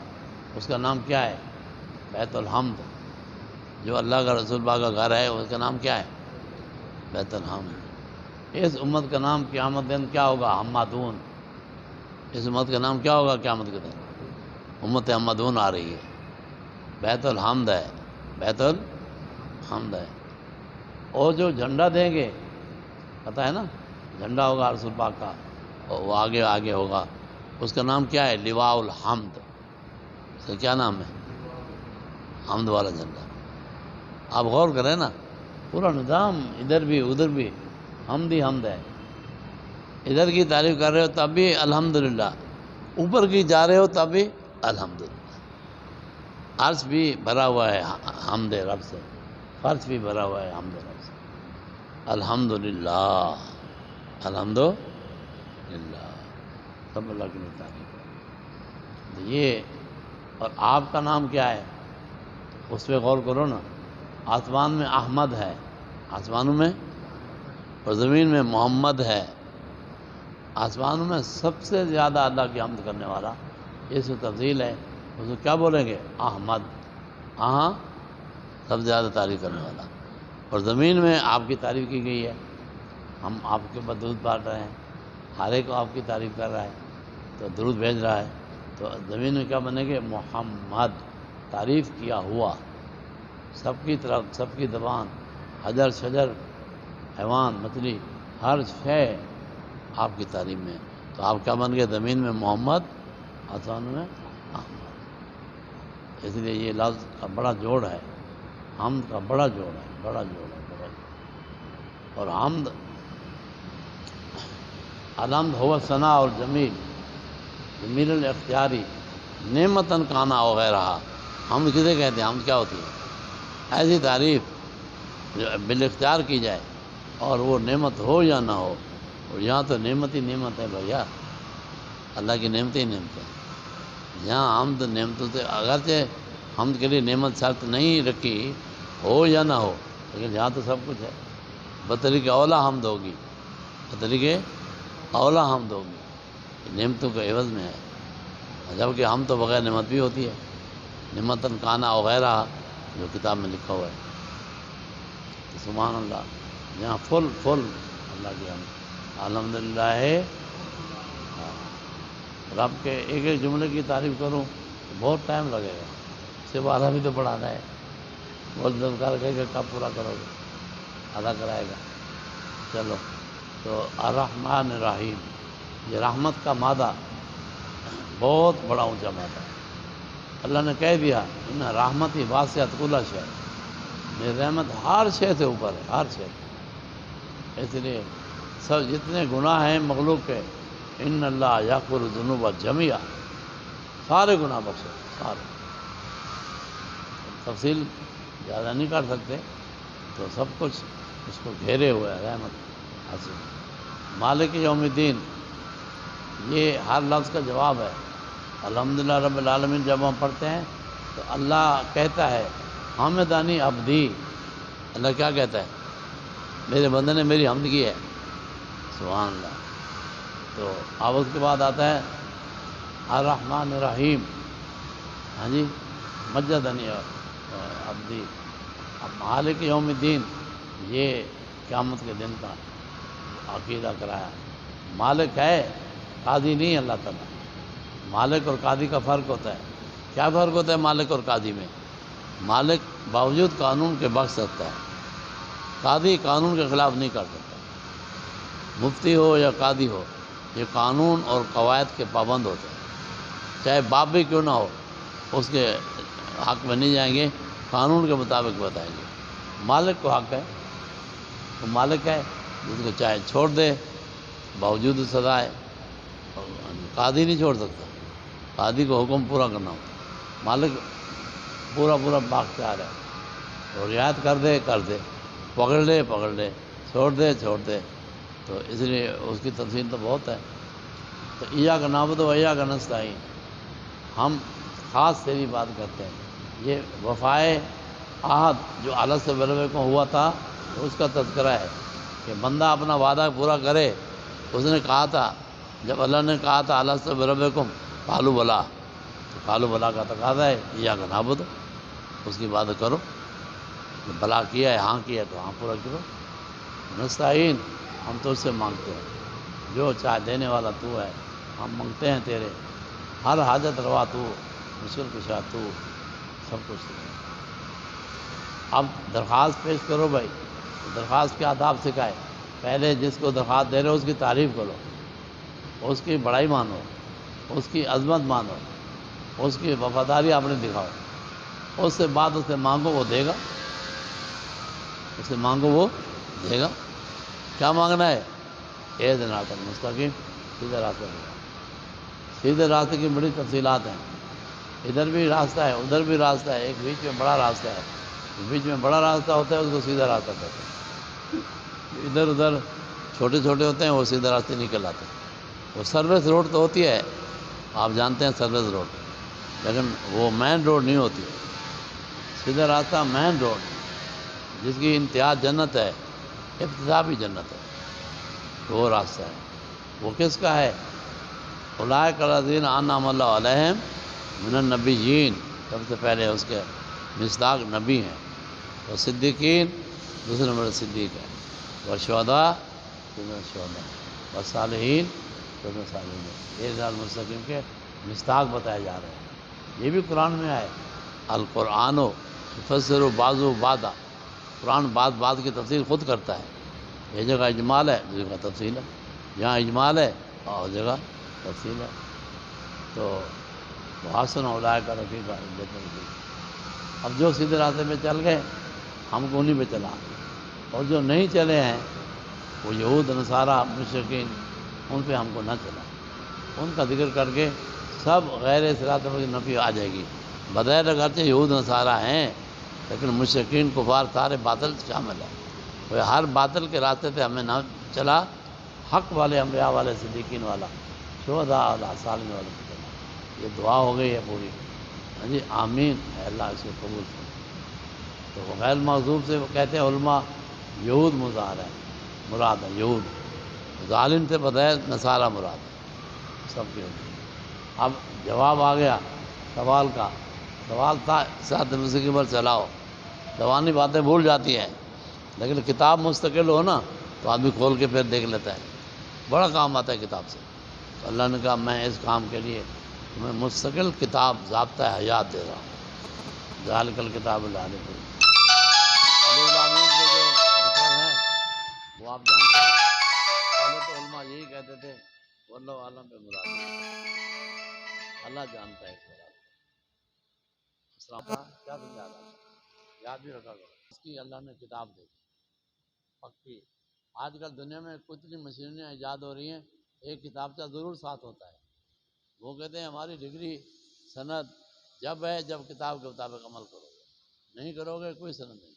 اس کا نام کیا ہے؟ بیت الحمد۔ جو اللہ کا رسول پاک کا گھر ہے اس کا نام کیا ہے؟ بیت الحمد۔ اس امت کا نام قیامت دن کیا ہوگا؟ حمادون۔ اس امت کا نام کیا ہوگا قیامت کے دن؟ امت حمادون آ رہی ہے، بیت الحمد ہے، بیت الحمد ہے۔ اور جو جھنڈا دیں گے، پتہ ہے نا، جھنڈا ہوگا رسول پاک کا اور وہ آگے ہوگا، اس کا نام کیا ہے؟ لواء الحمد۔ اس کا کیا نام ہے؟ حمد والا جھنڈا۔ آپ غور کریں نا، پورا نظام ادھر بھی ادھر بھی حمد ہی حمد ہے۔ ادھر کی تعریف کر رہے ہو تب بھی الحمدللہ، اوپر کی جا رہے ہو تب بھی الحمدللہ۔ عرش بھی بھرا ہوا ہے حمد رب سے، فرش بھی بھرا ہوا ہے حمد رب سے۔ الحمدللہ، الحمدللہ، سب اللہ کی تعریف ہے۔ یہ اور آپ کا نام کیا ہے؟ اس پہ غور کرو نا۔ آسمان میں احمد ہے، آسمانوں میں، اور زمین میں محمد ہے۔ آسمانوں میں سب سے زیادہ اللہ کی حمد کرنے والا، اس میں تفضیل ہے، اس کو کیا بولیں گے؟ احمد۔ ہاں، سب سے زیادہ تعریف کرنے والا۔ اور زمین میں آپ کی تعریف کی گئی ہے، ہم آپ کے اوپر درود پاٹ رہے ہیں، ہر ایک آپ کی تعریف کر رہا ہے تو درود بھیج رہا ہے، تو زمین میں کیا بنے گے؟ محمد، تعریف کیا ہوا۔ سب کی طرف، سب کی زبان، حجر شجر، حیوان مچھلی، ہر شے آپ کی تعریف میں۔ تو آپ کیا بن گئے؟ زمین میں محمد، آسمان میں احمد۔ اس لیے یہ لفظ کا بڑا جوڑ ہے، حمد کا بڑا جوڑ ہے، بڑا جوڑ ہے، بڑا جوڑ۔ اور حمد، الحمد ہوا ثناء اور جمیل، جمیل الاختیاری، نعمتاً کانا وغیرہ۔ حمد کسے کہتے ہیں؟ حمد کیا ہوتی ہے؟ ایسی تعریف جو بالاختیار کی جائے، اور وہ نعمت ہو یا نہ ہو، اور یہاں تو نعمت ہی نعمت ہے بھیا، اللہ کی نعمت ہی نعمت ہے۔ یہاں حمد نعمتوں سے، اگرچہ حمد کے لیے نعمت شرط نہیں رکھی ہو یا نہ ہو، لیکن یہاں تو سب کچھ ہے۔ بطریق اولا حمد ہوگی، بطریق اولا حمد ہوگی، نعمتوں کے عوض میں ہے، جبکہ ہم تو بغیر نعمت بھی ہوتی ہے، نعمتاً کانا وغیرہ جو کتاب میں لکھا ہوا ہے۔ تو سبحان اللہ، یہاں فل اللہ کی حمد، الحمدللہ ہے۔ رب کے ایک ایک جملے کی تعریف کروں تو بہت ٹائم لگے گا، سے آدھا بھی تو پڑھانا ہے، بہت دلکار کہے گا کب پورا کرو گے، آدھا کرائے گا۔ چلو، تو الرحمن الرحیم، یہ رحمت کا مادہ بہت بڑا اونچا مادہ ہے۔ اللہ نے کہہ دیا ان رحمت ہی واسعت کل شے، میری رحمت ہر شے سے اوپر ہے، ہر شے۔ اس لیے سب جتنے گناہ ہیں مخلوق کے، ان اللہ یغفر الذنوب جميعا، سارے گناہ بخشے، سارے۔ تفصیل زیادہ نہیں کر سکتے، تو سب کچھ اس کو گھیرے ہوئے ہے رحمت حاصل۔ مالک یوم الدین، یہ ہر لفظ کا جواب ہے۔ الحمدللہ رب العالمین جب ہم پڑھتے ہیں تو اللہ کہتا ہے حمدانی عبدی، اللہ کیا کہتا ہے؟ میرے بندے نے میری حمد کی ہے، سبحان اللہ۔ تو اب اس کے بعد آتا ہے الرحمن الرحیم، ہاں جی، مجدنی عبدی۔ اب مالک یوم الدین، یہ قیامت کے دن کا عقیدہ کرایا۔ مالک ہے، قاضی نہیں اللہ تعالیٰ۔ مالک اور قاضی کا فرق ہوتا ہے۔ کیا فرق ہوتا ہے مالک اور قاضی میں؟ مالک باوجود قانون کے بخش سکتا ہے، قاضی قانون کے خلاف نہیں کر سکتا۔ مفتی ہو یا قاضی ہو، یہ قانون اور قواعد کے پابند ہوتے ہیں، چاہے باپ بھی کیوں نہ ہو، اس کے حق میں نہیں جائیں گے، قانون کے مطابق بتائیں گے۔ مالک کو حق ہے، وہ مالک ہے، جس کو چاہے چھوڑ دے باوجود سزا ہے۔ قاضی نہیں چھوڑ سکتا، قاضی کو حکم پورا کرنا ہوتا ہے۔ مالک پورا بااختیار ہے، اور رعایت کر دے پکڑ لے، چھوڑ دے۔ تو اس لیے اس کی تفصیل تو بہت ہے۔ تو ایاک نعبد و ایاک نستعین، ہم خاص تیری بات کرتے ہیں۔ یہ وفائے عہد جو الست بربکم ہوا تھا، اس کا تذکرہ ہے کہ بندہ اپنا وعدہ پورا کرے۔ اس نے کہا تھا، جب اللہ نے کہا تھا الست بربکم قالوا بلا، تو قالوا بلا کا تقاضا ہے ایاک نعبد، اس کی بات کرو۔ بلا کیا ہے، ہاں کیا ہے تو ہاں پورا کرو۔ نستعین، ہم تو اس سے مانگتے ہیں، جو چاہے دینے والا تو ہے، ہم مانگتے ہیں تیرے، ہر حاجت روا تو، مشکل کشا تو، سب کچھ تو۔ اب درخواست پیش کرو بھائی، درخواست کے آداب سکھائے۔ پہلے جس کو درخواست دے رہے ہو اس کی تعریف کرو، اس کی بڑائی مانو، اس کی عظمت مانو، اس کی وفاداری اپنے دکھاؤ۔ اس سے بعد اسے مانگو، وہ دے گا، اسے مانگو وہ دے گا۔ کیا مانگنا ہے؟ اہدنا الصراط المستقیم، سیدھے راستے پہ۔ سیدھے راستے کی بڑی تفصیلات ہیں، ادھر بھی راستہ ہے ادھر بھی راستہ ہے، ایک بیچ میں بڑا راستہ ہے۔ بیچ میں بڑا راستہ ہوتا ہے اس کو سیدھا راستہ کہتے ہیں۔ ادھر ادھر چھوٹے ہوتے ہیں، وہ سیدھے راستے نکل آتے ہیں۔ وہ سروس روڈ تو ہوتی ہے، آپ جانتے ہیں سروس روڈ، لیکن وہ مین روڈ نہیں ہوتی۔ سیدھا راستہ مین روڈ، جس کی انتہا جنت ہے، ابتدا بھی جنت ہے، تو وہ راستہ ہے۔ وہ کس کا ہے؟ اولئک الذین انعم اللہ علیہم من النبیین، سب سے پہلے اس کے مصداق نبی ہیں، اور صدیقین، دوسرے نمبر صدیق ہے، اور شہداء، دوسرے شہداء، اور صالحین، دوسرے صالحین۔ یہ صراط المستقیم کے مصداق بتائے جا رہے ہیں۔ یہ بھی قرآن میں آئے، القرآن یفسر بعضہ بعضا، قرآن بعض کی تفسیر خود کرتا ہے۔ یہ جگہ اجمال ہے، دوسری جگہ تفصیل ہے، یہاں اجمال ہے اور جگہ تفصیل ہے۔ تو وحسن اولئک رفیقا، اب جو سیدھے راستے پہ چل گئے، ہم کو انہیں پہ چلا، اور جو نہیں چلے ہیں، وہ یہود نصارہ مشرکین، ان پہ ہم کو نہ چلا۔ ان کا ذکر کر کے سب غیر صراط کی نفی آ جائے گی۔ بظاہر اگرچہ یہود نصارہ ہیں، لیکن مشرکین کفار سارے باطل شامل ہیں۔ وہ ہر باطل کے راستے پہ ہمیں نہ چلا، حق والے، انبیاء والے، صدیقین والا، شہداء والا، صالحین والا پہ چلا۔ یہ دعا ہو گئی ہے پوری، ہاں جی، آمین، اے اللہ اس کو قبول کر۔ تو وہ غیر مغضوب سے وہ کہتے ہیں علماء، یہود مظاہر ہے، مراد ہے یہود، ظالم سے بظاہر نصارہ مراد ہے، سب کے ہوتے ہیں۔ اب جواب آ گیا سوال کا، سوال تھا صراط المستقیم پر چلاؤ، زبانی باتیں بھول جاتی ہیں، لیکن کتاب مستقل ہو نا تو آدمی کھول کے پھر دیکھ لیتا ہے، بڑا کام آتا ہے کتاب سے۔ تو اللہ نے کہا میں اس کام کے لیے تمہیں مستقل کتاب ضابطہ حیات دے رہا ہوں، ذالک الکتاب لا ریب فیہ۔ الف لام میم کے جو مطلب ہیں وہ آپ جانتے ہیں، پہلے تو علماء یہی کہتے تھے، واللہ عالم پہ مراد ہے، اللہ جانتا ہے اس کے بارے میں۔ اسلام کا کیا سمجھا رہا ہے، یاد بھی رکھا کرو، اس کی اللہ نے کتاب دے دی پکی۔ آج کل دنیا میں کتنی مشینیں ایجاد ہو رہی ہیں، ایک کتابچہ ضرور ساتھ ہوتا ہے۔ وہ کہتے ہیں ہماری ڈگری سند جب ہے جب کتاب کے مطابق عمل کرو گے، نہیں کرو گے کوئی سند نہیں۔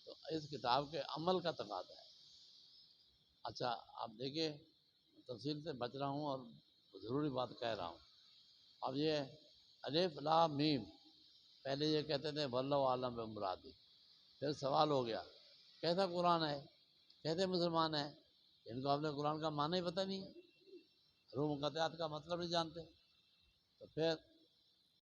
تو اس کتاب کے عمل کا تقاضا ہے۔ اچھا آپ دیکھیے، تفصیل سے بچ رہا ہوں اور ضروری بات کہہ رہا ہوں۔ اب یہ الف لام میم، پہلے یہ کہتے تھے واللہ عالم بمرادہ، پھر سوال ہو گیا کیسا قرآن ہے، کیسے مسلمان ہیں، ان کو آپ نے قرآن کا معنی ہی پتہ نہیں ہے، حروف مقطعات کا مطلب نہیں جانتے۔ تو پھر